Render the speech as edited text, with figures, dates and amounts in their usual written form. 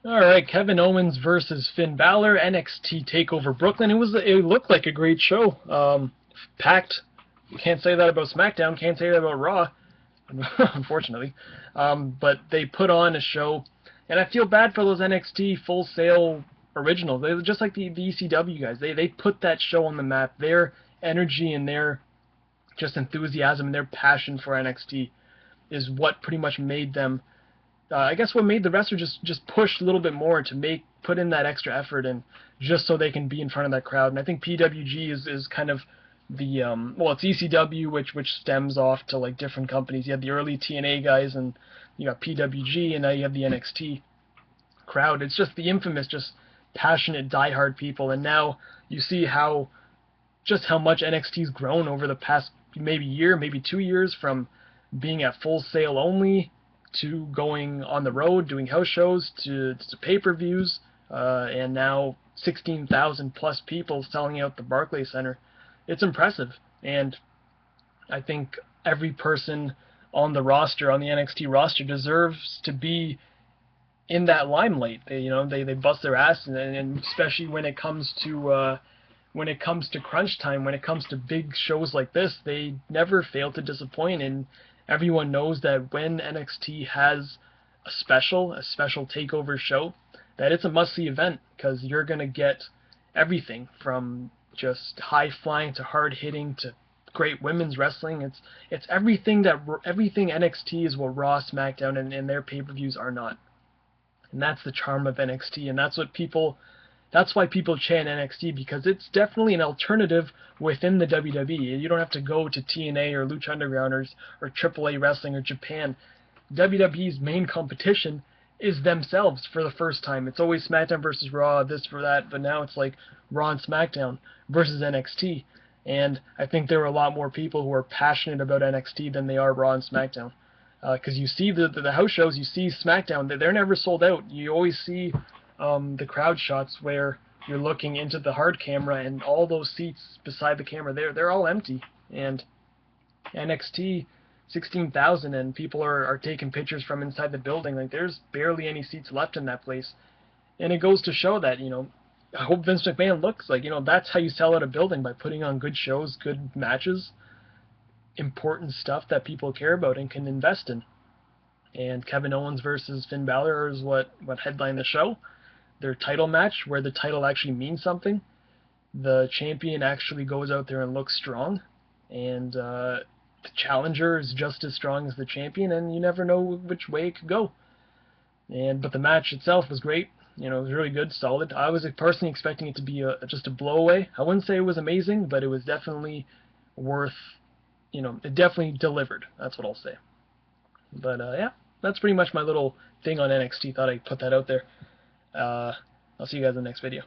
All right, Kevin Owens versus Finn Balor, NXT TakeOver Brooklyn. It looked like a great show. Packed. Can't say that about SmackDown. Can't say that about Raw, unfortunately. But they put on a show, and I feel bad for those NXT Full Sail originals. They just like the ECW guys. They put that show on the map. Their energy and their just enthusiasm and their passion for NXT is what pretty much made them I guess what made the wrestler just push a little bit more to put in that extra effort and just so they can be in front of that crowd. And I think PWG is kind of the well, it's ECW which stems off to like different companies. You have the early TNA guys, and you got PWG, and now you have the NXT crowd. It's just the infamous, just passionate, diehard people. And now you see how much NXT's grown over the past maybe year, maybe 2 years, from being at Full Sail only to going on the road, doing house shows, to pay-per-views, and now 16,000 plus people selling out the Barclays Center. It's impressive, and I think every person on the roster, on the NXT roster, deserves to be in that limelight. They bust their ass, and especially when it comes to crunch time, when it comes to big shows like this, they never fail to disappoint. And everyone knows that when NXT has a special takeover show, that it's a must-see event because you're gonna get everything from just high flying to hard hitting to great women's wrestling. It's everything NXT is what Raw, SmackDown, and their pay-per-views are not. And that's the charm of NXT, and that's why people chant NXT, because it's definitely an alternative within the WWE. You don't have to go to TNA or Lucha Underground or AAA Wrestling or Japan. WWE's main competition is themselves for the first time. It's always SmackDown versus Raw, this for that, but now it's like Raw and SmackDown versus NXT. And I think there are a lot more people who are passionate about NXT than they are Raw and SmackDown. Because you see the house shows, you see SmackDown, they're never sold out. You always see the crowd shots where you're looking into the hard camera and all those seats beside the camera, they're all empty. And NXT, 16,000, and people are taking pictures from inside the building. Like, there's barely any seats left in that place. And it goes to show that, I hope Vince McMahon looks like, that's how you sell out a building, by putting on good shows, good matches, important stuff that people care about and can invest in. And Kevin Owens versus Finn Balor is what headlined the show. Their title match, where the title actually means something. The champion actually goes out there and looks strong, and the challenger is just as strong as the champion, and you never know which way it could go. But the match itself was great. It was really good, solid. I was personally expecting it to be just a blowaway. I wouldn't say it was amazing, but it was definitely worth. It definitely delivered. That's what I'll say. But yeah, that's pretty much my little thing on NXT. Thought I'd put that out there. I'll see you guys in the next video.